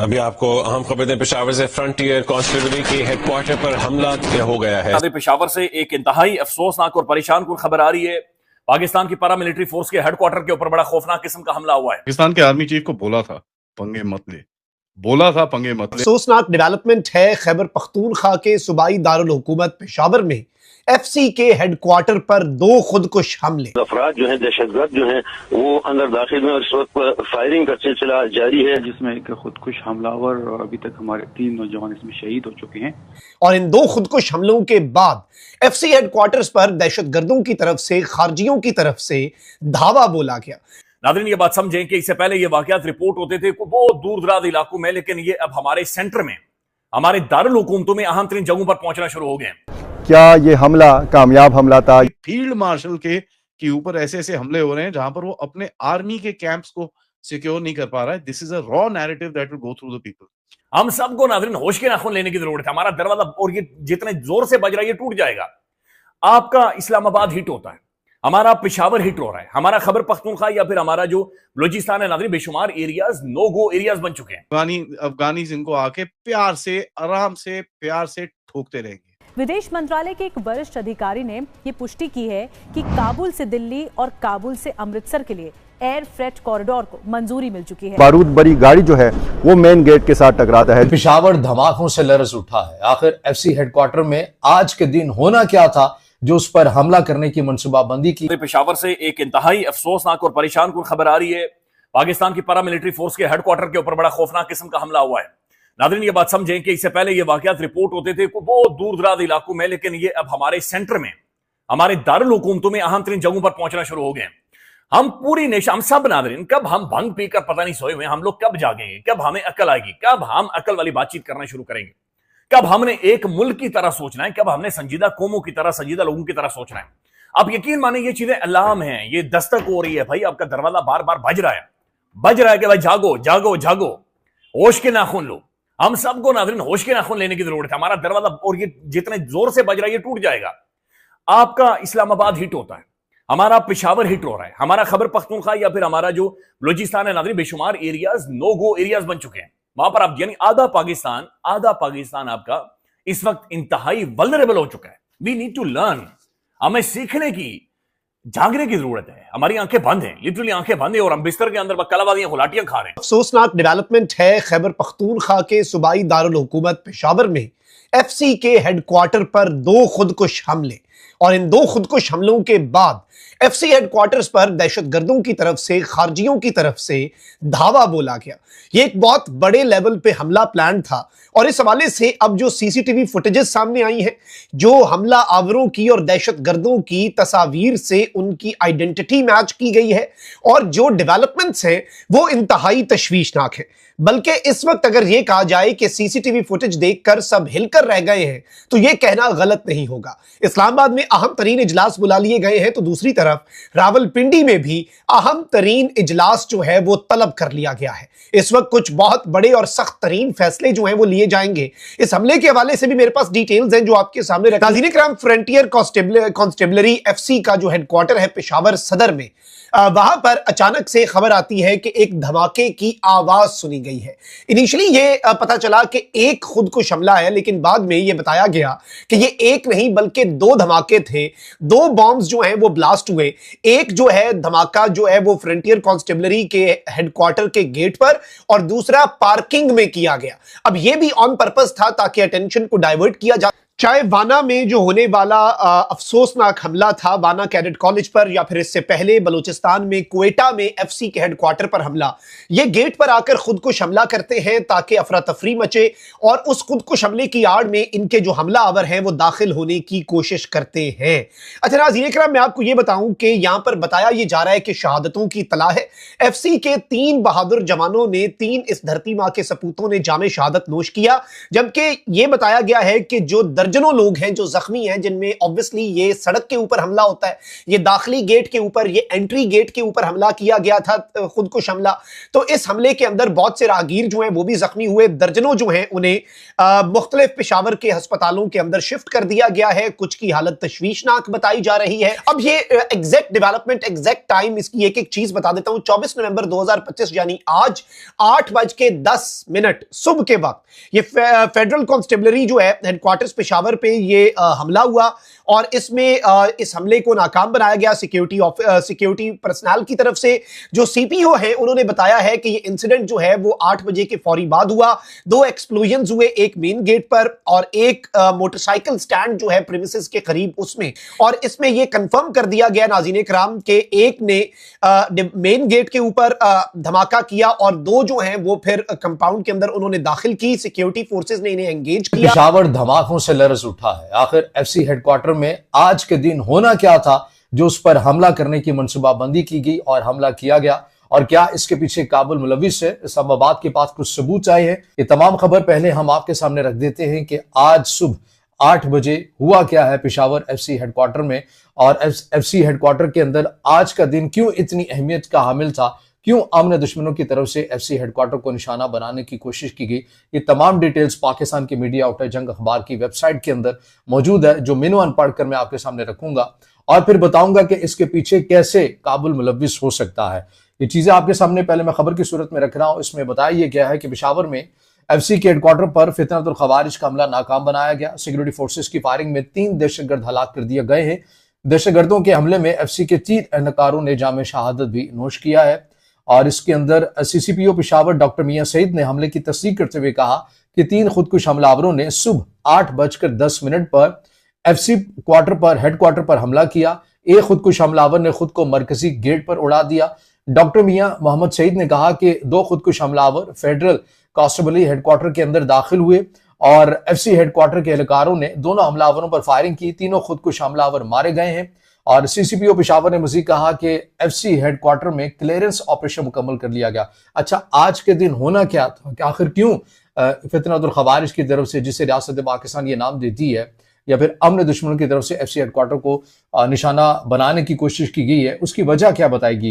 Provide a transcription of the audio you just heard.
अभी आपको अहम खबर दें, पेशावर से फ्रंटियर कांस्टेबलरी के हेडक्वार्टर पर हमला हो गया है। पेशावर से एक इंतहाई अफसोसनाक और परेशान कुन खबर आ रही है। पाकिस्तान की पैरामिलिट्री फोर्स के हेडक्वार्टर के ऊपर बड़ा खौफनाक किस्म का हमला हुआ है। पाकिस्तान के आर्मी चीफ को बोला था पंगे मत ले, अफसोसनाक डेवलपमेंट है खैबर पख्तूनख्वा के सूबाई दारुल हुकूमत पेशावर में FC के हेडक्वार्टर पर 2 खुदकुश हमले। अफराद जो है दहशतगर्द जो है वो अंदर दाखिल में और इस वक्त फायरिंग का सिलसिला जारी है, जिसमें एक खुदकुश हमलावर और अभी तक हमारे 3 नौजवान इसमें शहीद हो चुके हैं। और इन 2 खुदकुश हमलों के बाद FC हेडक्वार्टर्स पर दहशतगर्दों की तरफ से, खारजियों की तरफ से धावा बोला गया। नाज़रीन, ये बात समझें कि इससे पहले ये वाकयात रिपोर्ट होते थे बहुत दूर दराज इलाकों में, लेकिन ये अब हमारे सेंटर में, हमारे दारुल हुकूमतों में अहम तरीन जगहों पर पहुंचना शुरू हो गए। क्या ये हमला कामयाब हमला था? फील्ड मार्शल के ऊपर ऐसे ऐसे हमले हो रहे हैं जहां पर वो अपने आर्मी के कैंप्स को सिक्योर नहीं कर पा रहा है। This is a raw narrative that will go through the people. हम सबको नाज़रीन होश के नाखून लेने की जरूरत है। हमारा दरवाजा, और ये जितने जोर से बज रहा है ये टूट जाएगा। आपका इस्लामाबाद हिट होता है, हमारा पेशावर हिट हो रहा है, हमारा खैबर पख्तूनख्वा या फिर हमारा जो बलूचिस्तान है नाज़रीन, बेशुमार एरियाज नो गो एरियाज बन चुके हैं। अफगानी इनको आके प्यार से, आराम से, प्यार से ठोकते रहेंगे। विदेश मंत्रालय के एक वरिष्ठ अधिकारी ने ये पुष्टि की है कि काबुल से दिल्ली और काबुल से अमृतसर के लिए एयर फ्रेट कॉरिडोर को मंजूरी मिल चुकी है। बारूद भरी गाड़ी जो है वो मेन गेट के साथ टकराता है। पेशावर धमाकों से लरज उठा है। आखिर FC हेडक्वार्टर में आज के दिन होना क्या था जो उस पर हमला करने की मनसूबाबंदी की। पेशावर से एक इंतहाई अफसोसनाक और परेशान कुन खबर आ रही है। पाकिस्तान की पैरामिलिट्री फोर्स के हेडक्वार्टर के ऊपर बड़ा खौफनाक किस्म का हमला हुआ है। नाज़रीन, ये बात समझें कि इससे पहले ये वाकयात रिपोर्ट होते थे बहुत दूर दराज इलाकों में, लेकिन ये अब हमारे सेंटर में, हमारे दारुल हुकूमतों में अहम तरीन जगहों पर पहुंचना शुरू हो गए। हम पूरी नेशन, हम सब नाज़रीन, कब हम भंग पीकर पता नहीं सोए हुए, हम लोग कब जागेंगे, कब हमें अकल आएगी, कब हम अकल वाली बातचीत करना शुरू करेंगे, कब हमने एक मुल्क की तरह सोचना है, कब हमने संजीदा कौमों की तरह, संजीदा लोगों की तरह सोचना है। आप यकीन माने ये चीजें अलार्म हैं, ये दस्तक हो रही है भाई, आपका दरवाजा बार बार बज रहा है कि भाई जागो जागो जागो, होश के नाखून लो। हम सबको नाज़रीन होश के नाखून लेने की जरूरत है। हमारा दरवाजा, और ये जितने जोर से बज रहा है ये टूट जाएगा। आपका इस्लामाबाद हिट होता है, हमारा पेशावर हिट हो रहा है, हमारा खैबर पख्तूनख्वा या फिर हमारा जो बलूचिस्तान है नाज़रीन, बेशुमार एरियाज नो गो एरियाज बन चुके हैं। वहां पर आप, यानी आधा पाकिस्तान आपका इस वक्त इंतहाई वल्नरेबल हो चुका है। वी नीड टू लर्न, हमें सीखने की, जागने की जरूरत है। हमारी आंखें बंद हैं, लिटरली आंखें बंद हैं, और हम बिस्तर के अंदर कलाबाजियां, गुलाटियां खा रहे हैं। अफसोसनाक डेवलपमेंट है खैबर पख्तूनख्वा के सूबाई दारुल हुकूमत पेशावर में FC के हेडक्वार्टर पर 2 खुदकुश हमले। और इन 2 खुदकुश हमलों के बाद FC हेडक्वार्टर्स पर दहशतगर्दों की तरफ से, खारजियों की तरफ से धावा बोला गया। यह एक बहुत बड़े लेवल पे हमला प्लान था, और इस हवाले से अब जो CCTV फुटेजेस सामने आई हैं, जो हमला आवरों की और दहशतगर्दों की तस्वीर से उनकी आइडेंटिटी मैच की गई है, और जो डेवलपमेंट्स हैं वो इंतहाई तशवीशनाक है। बल्कि इस वक्त अगर यह कहा जाए कि CCTV फुटेज देखकर सब हिलकर रह गए हैं, तो यह कहना गलत नहीं होगा। इस्लामाबाद में अहम तरीन इजलास बुला लिए गए हैं, तो दूसरी तरफ रावलपिंडी में भी अहम तरीन इजलास जो है वो तलब कर लिया गया है। इस वक्त कुछ बहुत बड़े और सख्त तरीन फैसले जो हैं वो लिए जाएंगे। इस हमले के हवाले से भी मेरे पास डिटेल्स हैं जो आपके सामने रखा। नाज़रीन किराम, फ्रंटियर कांस्टेबलरी FC का जो हेडक्वार्टर है पेशावर सदर में, वहां पर अचानक से खबर आती है कि एक धमाके की आवाज सुनी गई है। इनिशियली ये पता चला कि एक खुदकुश हमला है, लेकिन बाद में ये बताया गया कि ये एक नहीं बल्कि 2 धमाके थे। 2 बॉम्ब्स जो हैं वो ब्लास्ट हुए। एक जो है धमाका जो है वो फ्रंटियर कांस्टेबलरी के हेडक्वार्टर के गेट पर, और दूसरा पार्किंग में किया गया। अब ये भी ऑन पर्पस था ताकि अटेंशन को डाइवर्ट किया जा, चाहे वाना में जो होने वाला अफसोसनाक हमला था वाना कैडेट कॉलेज पर, या फिर इससे पहले बलूचिस्तान में क्वेटा में FC के हेडक्वार्टर पर हमला, ये गेट पर आकर खुदकुश हमला करते हैं ताकि अफरा तफरी मचे, और उस खुदकुश हमले की आड़ में इनके जो हमला आवर हैं वो दाखिल होने की कोशिश करते हैं। अच्छा नाज़रीन किराम, मैं आपको ये बताऊं कि यहां पर बताया ये जा रहा है कि शहादतों की तला है। FC के 3 बहादुर जवानों ने, 3 इस धरती माँ के सपूतों ने जामे शहादत नोश किया, जबकि यह बताया गया है कि जो दर्जनों लोग हैं जो जख्मी हैं, जिनमें ऑब्वियसली ये सड़क के ऊपर हमला होता है, ये दाखिली गेट के ऊपर, ये एंट्री गेट के ऊपर हमला किया गया था, खुदकुश हमला। तो इस हमले के अंदर बहुत से राहगीर जो हैं वो भी जख्मी हुए, दर्जनों जो हैं उन्हें मुख्तलिफ पेशावर के अस्पतालों के अंदर शिफ्ट कर दिया गया है, कुछ की हालत तशवीशनाक बताई जा रही है। अब ये एग्जैक्ट डेवलपमेंट, एग्जैक्ट टाइम, इसकी एक एक चीज बता देता हूं। 24 नवंबर 2025 यानी आज 8:10 सुबह के वक्त ये फेडरल कांस्टेबलरी जो है हेडक्वार्टर्स पेशावर पे ये हमला हुआ और इसमें इस हमले को नाकाम बनाया गया। सिक्योरिटी पर्सनल की तरफ से जो सीपीओ है उन्होंने बताया है कि ये इंसिडेंट जो है वो 8 बजे के फौरी बाद हुआ। 2 एक्सप्लोजन्स हुए, एक मेन गेट पर और एक मोटरसाइकिल स्टैंड जो है प्रीमिसेस के करीब उसमें। और इसमें यह कंफर्म कर दिया गया नाज़रीन किराम के एक ने मेन गेट के ऊपर धमाका किया और 2 जो हैं वो फिर कंपाउंड के अंदर उन्होंने दाखिल की। सिक्योरिटी फोर्सेस ने इन्हें एंगेज किया। पेशावर धमाकों से लरज उठा है। आखिर एफसी हेडक्वार्टर में आज के दिन होना क्या था जो उस पर हमला करने की मनसूबाबंदी की गई और हमला किया गया, और क्या इसके पीछे काबुल मुलविस है? इस्लामाबाद के पास कुछ सबूत चाहिए। ये तमाम खबर पहले हम आपके सामने रख देते हैं कि आज सुबह 8 बजे हुआ क्या है पेशावर एफसी हेडक्वार्टर में, और एफसी हेडक्वार्टर के अंदर आज का दिन क्यों इतनी अहमियत का हामिल था, क्यों आमने दुश्मनों की तरफ से एफसी हेडक्वार्टर को निशाना बनाने की कोशिश की गई। ये तमाम डिटेल्स पाकिस्तान के मीडिया आउटलेट जंग अखबार की वेबसाइट के अंदर मौजूद है, जो मिनवान पढ़कर मैं आपके सामने रखूंगा और फिर बताऊंगा कि इसके पीछे कैसे काबुल मुलविस हो सकता है। ये चीजें आपके सामने पहले मैं खबर की सूरत में रख रहा हूं। इसमें बताया गया है कि पेशावर में एफसी के हेडक्वार्टर पर फितनतुल खवारिज का हमला नाकाम बनाया गया। सिक्योरिटी फोर्सेस की फायरिंग में 3 दहशतगर्द हलाक कर दिए गए हैं। दहशतगर्दों के हमले में एफसी के 3 एहलकारों ने जाम शहादत भी नोश किया है। और इसके अंदर सीसीपीओ पेशावर डॉक्टर मियां सईद ने हमले की तस्दीक करते हुए कहा कि 3 खुदकुश हमलावरों ने सुबह 8:10 पर एफसी हेडक्वार्टर पर हमला किया। एक खुदकुश हमलावर ने खुद को मरकजी गेट पर उड़ा दिया। डॉक्टर मियां मोहम्मद सईद ने कहा कि 2 खुदकुश हमलावर फेडरल कांस्टेबलरी हेडक्वार्टर के अंदर दाखिल हुए और एफसी हेडक्वार्टर के एहलकारों ने दोनों हमलावरों पर फायरिंग की। तीनों खुदकुश हमलावर मारे गए हैं। और सीसीपीओ पेशावर ने मजीद कहा कि एफसी हेडक्वार्टर में क्लियरेंस ऑपरेशन मुकम्मल कर लिया गया। अच्छा, आज के दिन होना क्या था कि आखिर क्यों फितनतुल खवारिज की तरफ से, जिसे रियासत पाकिस्तान ये नाम देती है, या फिर अमन दुश्मनों की तरफ से एफसी हेडक्वार्टर को निशाना बनाने की कोशिश की गई है, उसकी वजह क्या बताई गई है?